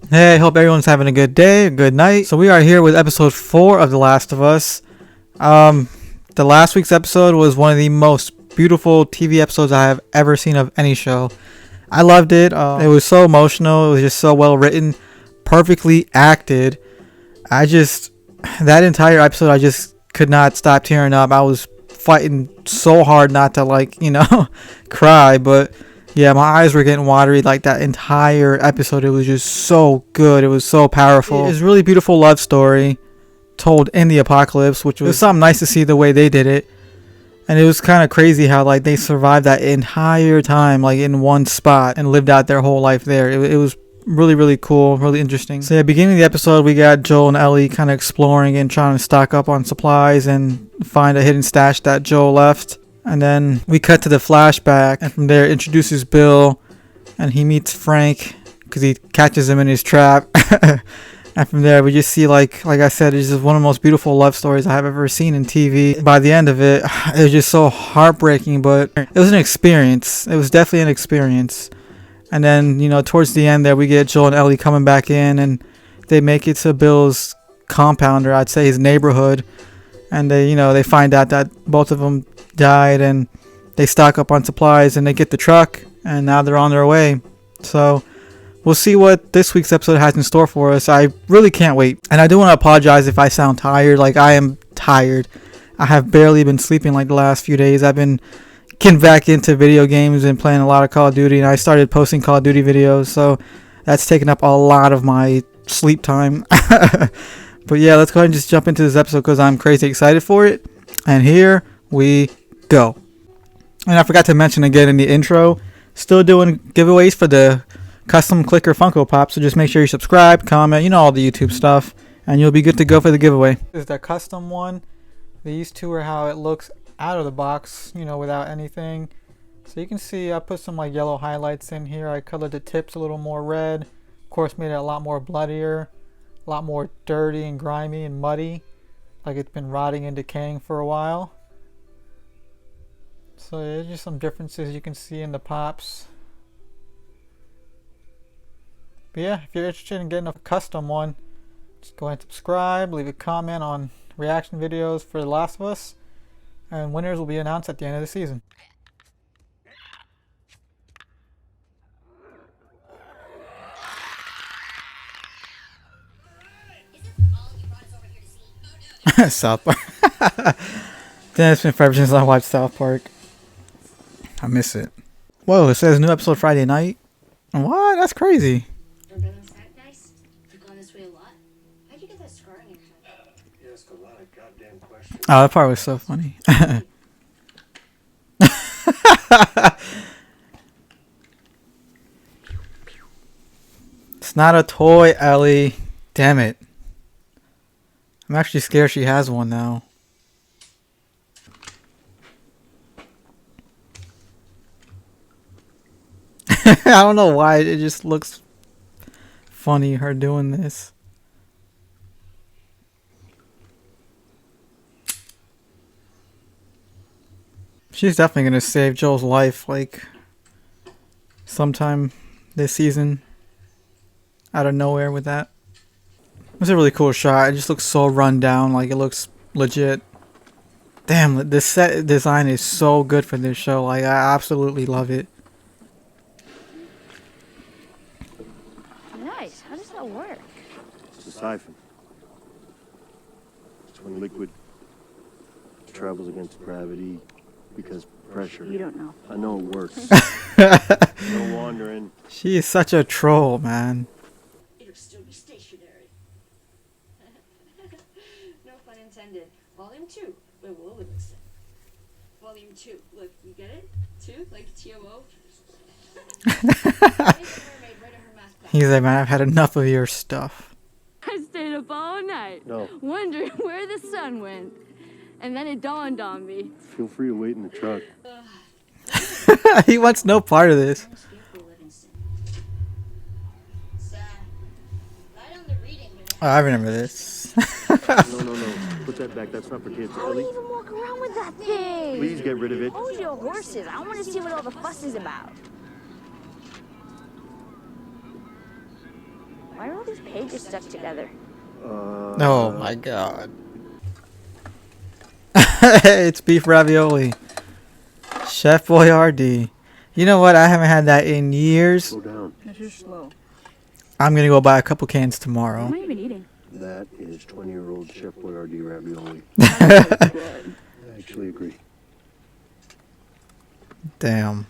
Hey, hope everyone's having a good day, a good night. So we are here with episode 4 of The Last of Us. The last week's episode was one of the most beautiful TV episodes I have ever seen of any show. I loved it. It was so emotional. It was just so well written, perfectly acted. That entire episode, I just could not stop tearing up. I was fighting so hard not to cry, but yeah, my eyes were getting watery like that entire episode. It was just so good. It was so powerful. It was a really beautiful love story told in the apocalypse, which was something nice to see the way they did it. And it was kind of crazy how they survived that entire time in one spot and lived out their whole life there. It was really, really cool, really interesting. So yeah, beginning of the episode, we got Joel and Ellie kind of exploring and trying to stock up on supplies and find a hidden stash that Joel left. And then we cut to the flashback, and from there introduces Bill, and he meets Frank because he catches him in his trap. And from there we just see like I said, it's just one of the most beautiful love stories I have ever seen in TV. By the end of it, it was just so heartbreaking, but it was an experience. It was definitely an experience. And then towards the end there, we get Joel and Ellie coming back in, and they make it to Bill's compound, or I'd say his neighborhood, and they find out that both of them died, and they stock up on supplies, and they get the truck, and now they're on their way. So we'll see what this week's episode has in store for us. I really can't wait. And I do want to apologize if I sound tired. I am tired. I have barely been sleeping the last few days. I've been getting back into video games and playing a lot of Call of Duty, and I started posting Call of Duty videos, so that's taken up a lot of my sleep time. But yeah, let's go ahead and just jump into this episode because I'm crazy excited for it. And here we go. And I forgot to mention again in the intro, still doing giveaways for the custom clicker Funko Pop, so just make sure you subscribe, comment, all the YouTube stuff, and you'll be good to go for the giveaway. This is the custom one. These two are how it looks out of the box, without anything. So you can see I put some yellow highlights in here. I colored the tips a little more red. Of course, made it a lot more bloodier, a lot more dirty and grimy and muddy, like it's been rotting and decaying for a while. So there's just some differences you can see in the pops. But yeah, if you're interested in getting a custom one, just go ahead and subscribe, leave a comment on reaction videos for The Last of Us, and winners will be announced at the end of the season. South Park. Then it's been forever since I watched South Park. I miss it. Whoa, it says new episode Friday night. What? That's crazy. Ever been this nice? You've gone this way a lot. How'd you get that scar on your head? You ask a lot of goddamn questions. Oh, that part was so funny. It's not a toy, Ellie. Damn it. I'm actually scared she has one now. I don't know why, it just looks funny, her doing this. She's definitely gonna save Joel's life, sometime this season. Out of nowhere with that. It's a really cool shot. It just looks so run down, it looks legit. Damn, this set design is so good for this show. I absolutely love it. Nice. How does that work? It's a siphon. It's when liquid travels against gravity because pressure. You don't know. I know it works. No wandering. She is such a troll, man. It'll still be stationary. No pun intended. Volume 2. Wait, what would it say? Volume 2. Look, you get it? 2? Like T-O-O? He's like, man, I've had enough of your stuff. I stayed up all night, No. wondering where the sun went. And then it dawned on me. Feel free to wait in the truck. He wants no part of this. Oh, I remember this. No. Put that back. That's not for kids. How do you even walk around with that thing? Please get rid of it. Hold your horses. I want to see what all the fuss is about. Why are all these pages stuck together? Oh my god. It's beef ravioli. Chef Boyardee. You know what? I haven't had that in years. Slow down. That's just slow. I'm gonna go buy a couple cans What am tomorrow. I even eating? That is 20-year-old Chef Boyardee ravioli. Good. I actually agree. Damn.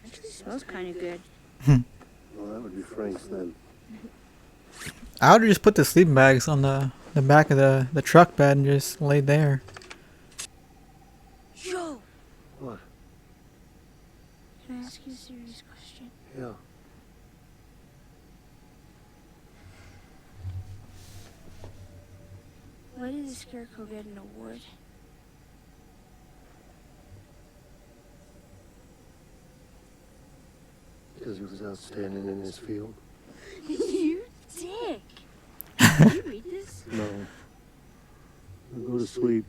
Actually smells kind of good. Well, that would be Frank's then. I would just put the sleeping bags on the back of the truck bed and just lay there. Joe! What? Can I ask you a serious question? Yeah. Why did the Scarecrow get an award? Because he was outstanding in his field. You dick! Did you read this? No. I'll go to sleep.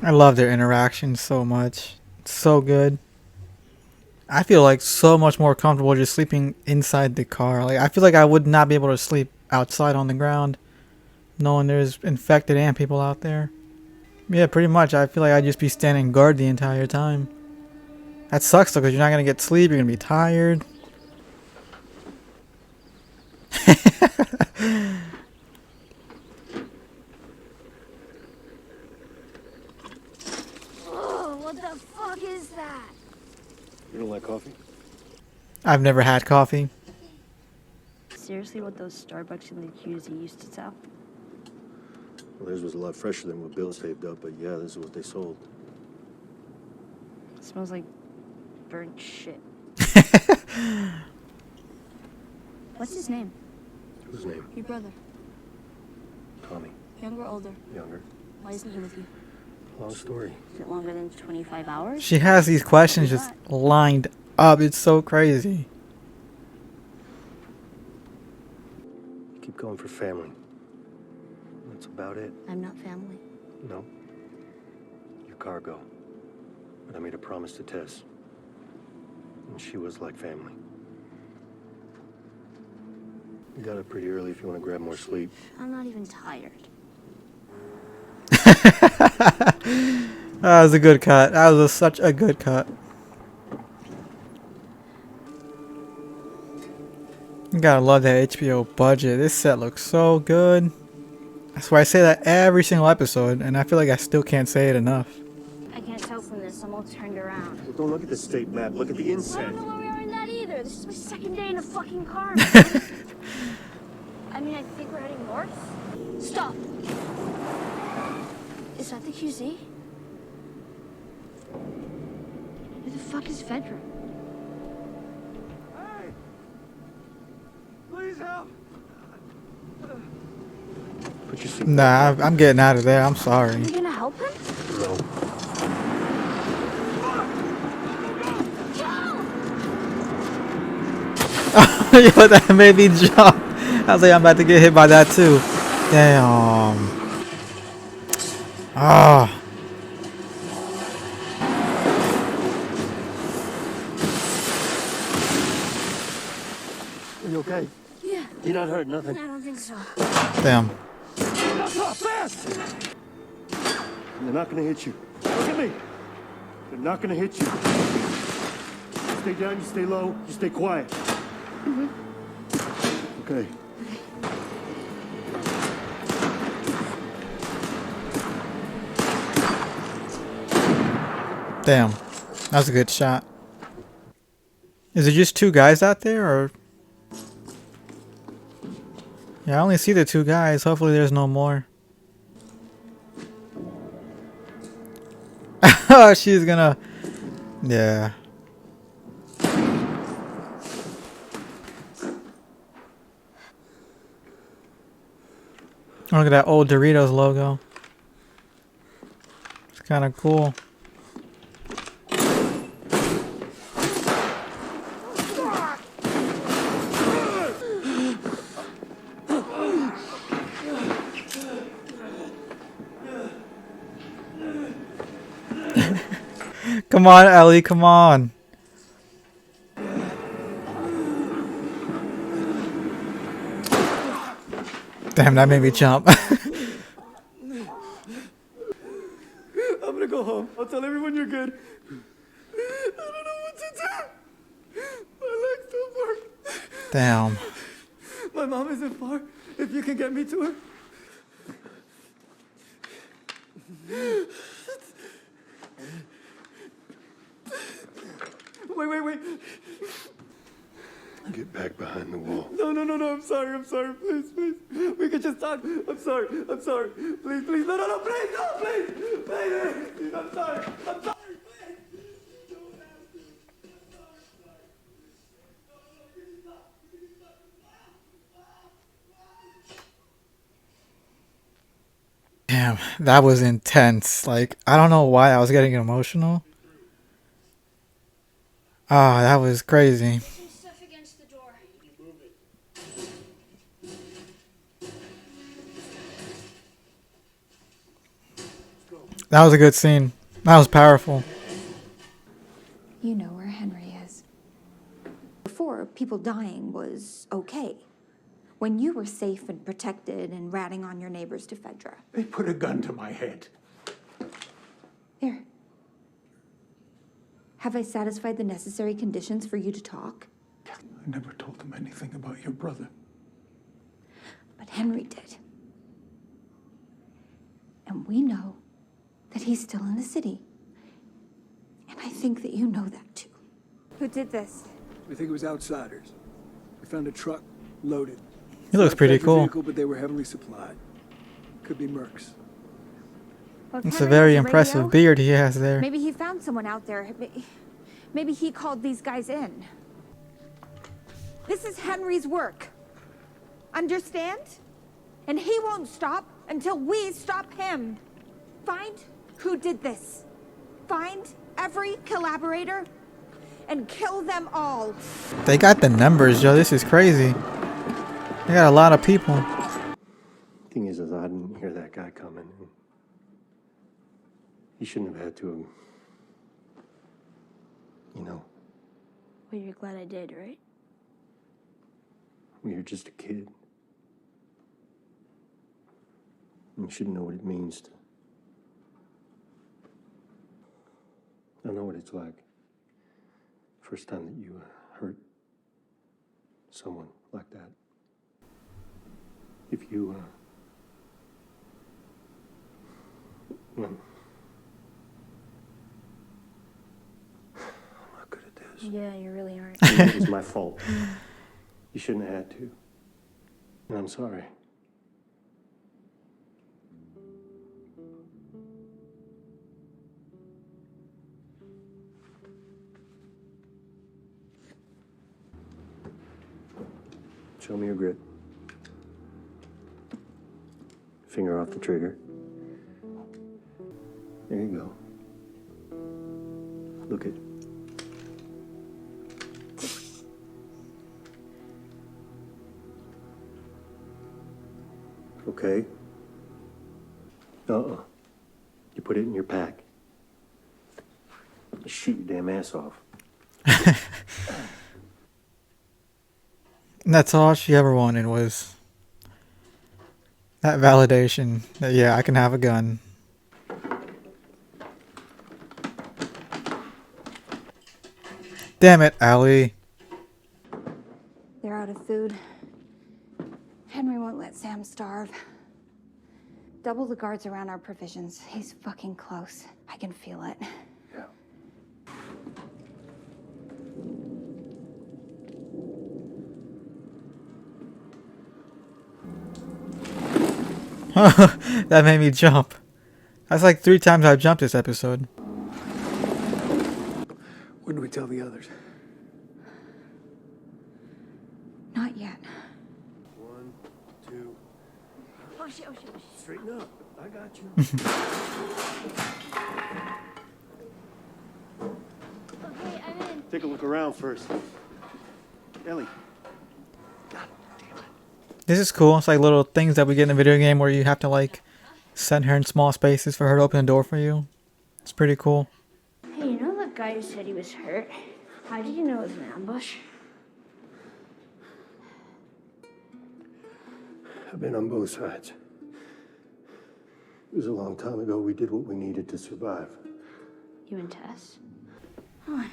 I love their interaction so much. It's so good. I feel like so much more comfortable just sleeping inside the car. Like I feel like I would not be able to sleep outside on the ground, knowing there's infected ant people out there. Yeah, pretty much. I feel like I'd just be standing guard the entire time. That sucks though, because you're not gonna get sleep. You're gonna be tired. Oh, what the fuck is that? You don't like coffee? I've never had coffee. Seriously, what those Starbucks in the QZ used to sell? Well, theirs was a lot fresher than what Bill saved up, but yeah, this is what they sold. It smells like burnt shit. What's his name? Whose name? Your brother. Tommy. Younger or older? Younger. Why isn't he with you? Long story. Is it longer than 25 hours? She has these questions just lined up. It's so crazy. Keep going for family. That's about it. I'm not family. No. Your cargo. But I made a promise to Tess. And she was like family. You got up pretty early if you want to grab more sleep. I'm not even tired. That was a good cut. That was such a good cut. You gotta love that HBO budget. This set looks so good. That's why I say that every single episode, and I feel like I still can't say it enough. I can't tell from this. I'm all turned around. Well, don't look at the state map. Look at the I inset. don't know where we are in that either. This is my second day in a fucking car. I mean, I think we're heading north. Stop. Is that the QZ? Where the fuck is Fedra? Hey! Please help! Put your seat. Nah, I'm getting out of there. I'm sorry. Are you gonna help him? No. Yo, that made me jump. I was like, I'm about to get hit by that too. Damn. Ah. Are you okay? Yeah. You're not hurt, nothing. I don't think so. Damn. Fast! They're not gonna hit you. Look at me. They're not gonna hit you. You stay down, you stay low, you stay quiet. Okay. Damn. That was a good shot. Is it just two guys out there, or? Yeah, I only see the two guys. Hopefully there's no more. Oh, she's gonna... Yeah. Look at that old Doritos logo. It's kind of cool. Come on, Ellie, come on. Damn, that made me jump. I'm gonna go home. I'll tell everyone you're good. I don't know what to do. My legs don't work. Damn. My mom isn't far. If you can get me to her. Wait. Get back behind the wall. No. I'm sorry. Please. We can just talk. I'm sorry. Please. No, please. Please. I'm sorry. Please. Damn, that was intense. Like, I don't know why I was getting emotional. Ah, that was crazy. Some stuff against the door. That was a good scene. That was powerful. You know where Henry is. Before, people dying was okay. When you were safe and protected and ratting on your neighbors to Fedra. They put a gun to my head. Here. Have I satisfied the necessary conditions for you to talk? I never told them anything about your brother. But Henry did. And we know that he's still in the city. And I think that you know that too. Who did this? We think it was outsiders. We found a truck loaded. He looks pretty cool. Vehicle, but they were heavily supplied. Could be mercs. Well, if It's a Henry very has a impressive radio, beard he has there. maybe he found someone out there. Maybe he called these guys in. This is Henry's work. Understand? And he won't stop until we stop him. Find who did this. Find every collaborator and kill them all. They got the numbers, yo. This is crazy. They got a lot of people. Thing is, I didn't hear that guy coming. He shouldn't have had to. You know, Well, you're glad I did, right? when you're just a kid. You should know what it means to. I know what it's like. First time that you hurt someone like that. If you, well, I'm not good at this. Yeah, you really aren't. It was my fault. You shouldn't have had to. And I'm sorry. Show me your grit. Finger off the trigger. There you go. Look it. Okay. Uh-uh. You put it in your pack. Shoot your damn ass off. And that's all she ever wanted was that validation that, yeah, I can have a gun. Damn it, Ellie. They're out of food. Henry won't let Sam starve. Double the guards around our provisions. He's fucking close. I can feel it. Yeah. That made me jump. That's like 3 times I've jumped this episode. When do we tell the others? Not yet. 1, 2. Oh shit. Straighten up. I got you. Okay, I'm in. Take a look around first. Ellie. This is cool. It's like little things that we get in a video game where you have to like send her in small spaces for her to open the door for you. It's pretty cool. Hey, you know that guy who said he was hurt? How did you know it was an ambush? I've been on both sides. It was a long time ago. We did what we needed to survive. You and Tess? Come on,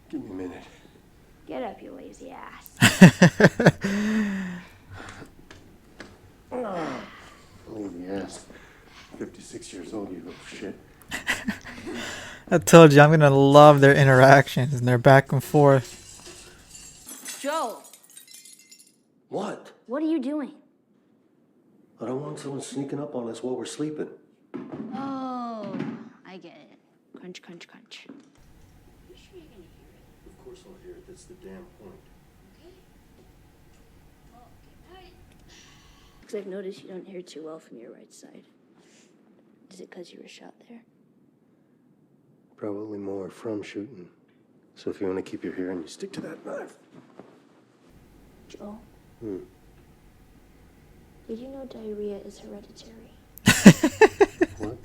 Give me a minute. get up, you lazy ass. Lazy ass. 56 years old, you little shit. I told you I'm gonna love their interactions and their back and forth. Joel, What? what are you doing? I don't want someone sneaking up on us while we're sleeping. Oh, I get it. Crunch, crunch, crunch. You sure you're gonna hear it? Of course I'll hear it. That's the damn point. Okay. Well, good night. Because I've noticed you don't hear too well from your right side. Is it because you were shot there? Probably more from shooting. So if you want to keep your hearing, you stick to that knife. Joel? Hmm. Did you know diarrhea is hereditary? What?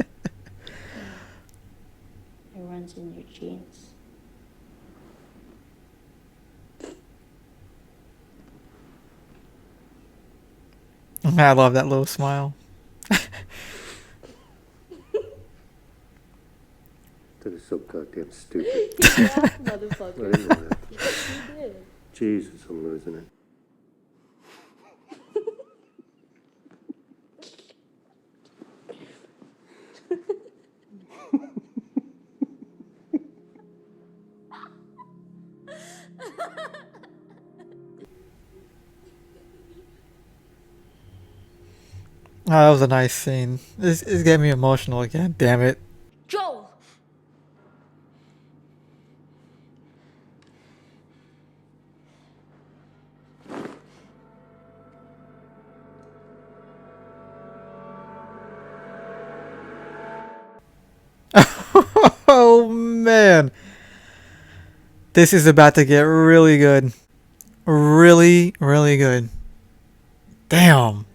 It runs in your genes. I love that little smile. That is so goddamn stupid. Yeah, I motherfucker. didn't know that. Yes, you did. Jesus, I'm losing it. Oh, that was a nice scene. It's getting me emotional again. Damn it. Joel! Oh man. This is about to get really good. Really, really good. Damn.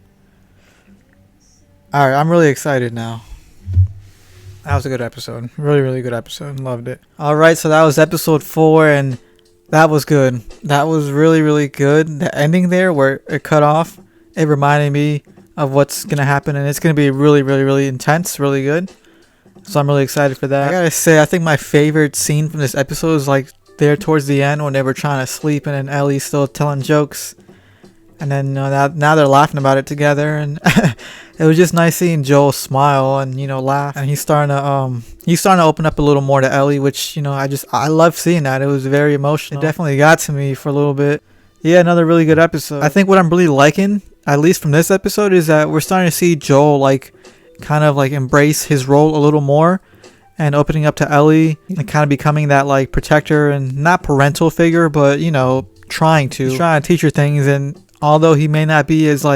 Alright, I'm really excited now. That was a good episode. Really, really good episode. Loved it. Alright, so that was episode 4 and that was good. That was really, really good. The ending there where it cut off, it reminded me of what's going to happen and it's going to be really, really, really intense, really good. So I'm really excited for that. I gotta say, I think my favorite scene from this episode is like there towards the end when they were trying to sleep and then Ellie's still telling jokes. And then now they're laughing about it together, and it was just nice seeing Joel smile and laugh. And he's starting to open up a little more to Ellie, which I love seeing that. It was very emotional. It definitely got to me for a little bit. Yeah, another really good episode. I think what I'm really liking, at least from this episode, is that we're starting to see Joel kind of embrace his role a little more, and opening up to Ellie and kind of becoming that protector and not parental figure, but trying to teach her things. And although he may not be as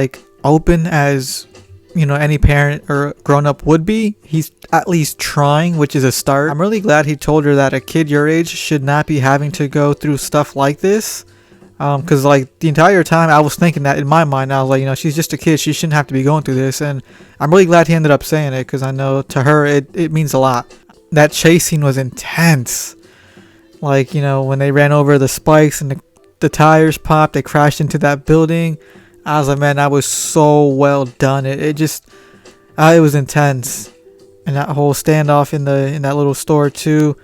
open as any parent or grown up would be, he's at least trying, which is a start. I'm really glad he told her that a kid your age should not be having to go through stuff like this, because the entire time I was thinking that in my mind. I was like, she's just a kid, she shouldn't have to be going through this. And I'm really glad he ended up saying it, because I know to her it means a lot. That chase scene was intense. When they ran over the spikes and the tires popped, they crashed into that building. I was like, man, that was so well done. It was intense. And that whole standoff in that little store too.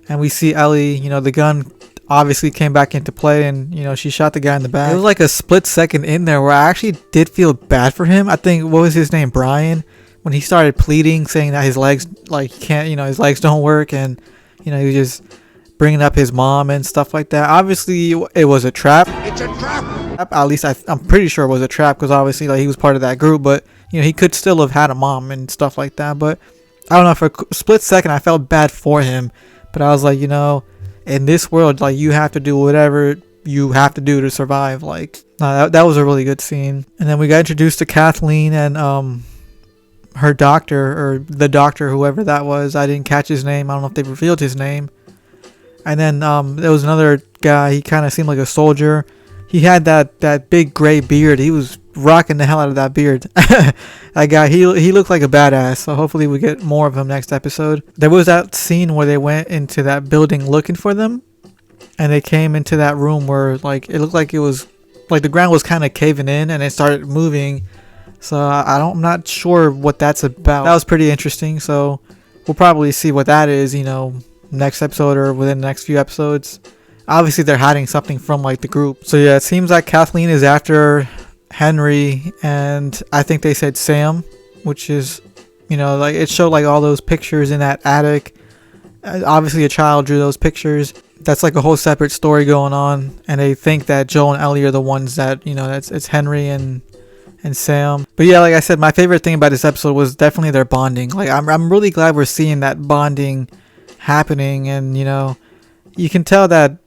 And we see Ellie, the gun obviously came back into play, and she shot the guy in the back. It was a split second in there where I actually did feel bad for him. I think, what was his name, Brian, when he started pleading, saying that his legs he can't, his legs don't work, and he was just bringing up his mom and stuff like that. Obviously it was a trap. It's a trap. At least I'm pretty sure it was a trap, because obviously he was part of that group, but he could still have had a mom and stuff like that. But I don't know, for a split second I felt bad for him, but I was like, in this world, you have to do whatever you have to do to survive. That was a really good scene. And then we got introduced to Kathleen and her doctor, or the doctor, whoever that was. I didn't catch his name. I don't know if they revealed his name. And then there was another guy. He kind of seemed like a soldier. He had that big gray beard. He was rocking the hell out of that beard. That guy, he looked like a badass. So hopefully we get more of him next episode. There was that scene where they went into that building looking for them, and they came into that room where it looked like it was the ground was kind of caving in and it started moving. So I'm not sure what that's about. That was pretty interesting. So we'll probably see what that is, you know, next episode or within the next few episodes. Obviously they're hiding something from like the group. So yeah, it seems like Kathleen is after Henry, and I think they said Sam, which is, you know, like it showed like all those pictures in that attic. Obviously a child drew those pictures. That's like a whole separate story going on, and they think that Joel and Ellie are the ones that, you know, it's Henry and Sam. But yeah, like I said, my favorite thing about this episode was definitely their bonding. Like I'm really glad we're seeing that bonding happening, and you know, you can tell that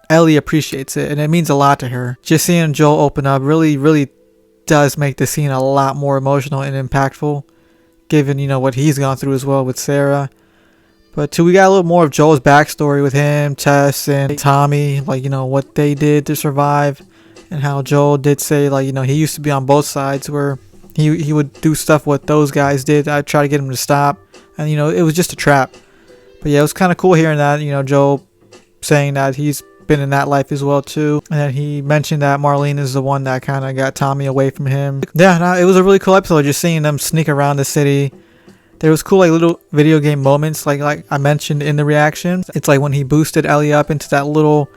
Ellie appreciates it, and it means a lot to her. Just seeing Joel open up really does make the scene a lot more emotional and impactful, given, you know, what he's gone through as well with Sarah. But too, we got a little more of Joel's backstory with him, Tess, and Tommy, like, you know, what they did to survive, and how Joel did say, like, you know, he used to be on both sides, where he would do stuff what those guys did. I'd try to get him to stop, and, you know, it was just a trap. But yeah, it was kind of cool hearing that, you know, Joel saying that he's been in that life as well too, and then he mentioned that Marlene is the one that kind of got Tommy away from him. Yeah, no, it was a really cool episode, just seeing them sneak around the city. There was cool like little video game moments, like I mentioned in the reactions. It's like when he boosted Ellie up into that little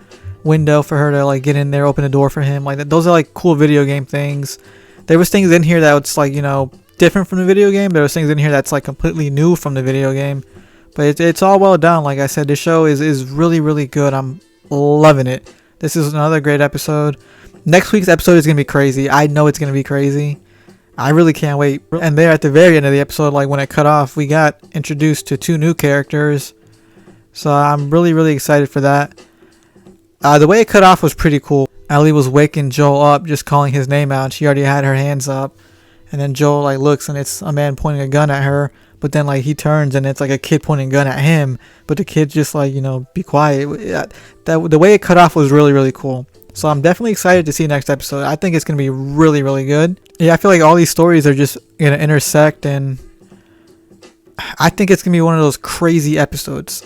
window for her to like get in there, open the door for him, like that. Those are like cool video game things. There was things in here that was like, you know, different from the video game. There was things in here that's like completely new from the video game, but it's all well done. Like I said, the show is really good. I'm loving it. This is another great episode. Next week's episode is gonna be crazy. I know it's gonna be crazy. I really can't wait. And there at the very end of the episode, like when it cut off, we got introduced to 2 new characters, so I'm really excited for that. The way it cut off was pretty cool. Ellie was waking Joel up, just calling his name out. She already had her hands up, and then Joel like looks, and it's a man pointing a gun at her. But then like he turns, and it's like a kid pointing a gun at him. But the kid just like, you know, be quiet. The way it cut off was really cool. So I'm definitely excited to see next episode. I think it's gonna be really good. Yeah, I feel like all these stories are just gonna intersect, and I think it's gonna be one of those crazy episodes.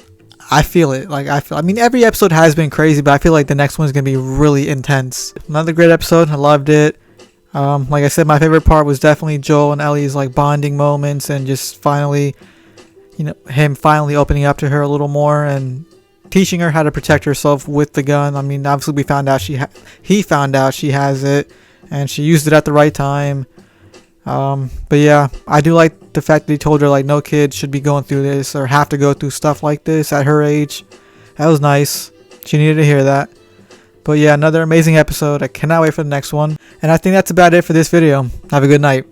I feel it. I mean, every episode has been crazy, but I feel like the next one's gonna be really intense. Another great episode. I loved it. Like I said, my favorite part was definitely Joel and Ellie's like bonding moments, and just finally, you know, him finally opening up to her a little more and teaching her how to protect herself with the gun. I mean, obviously we found out he found out she has it, and she used it at the right time. But yeah, I do like the fact that he told her like no kid should be going through this or have to go through stuff like this at her age. That was nice. She needed to hear that. But yeah, another amazing episode. I cannot wait for the next one. And I think that's about it for this video. Have a good night.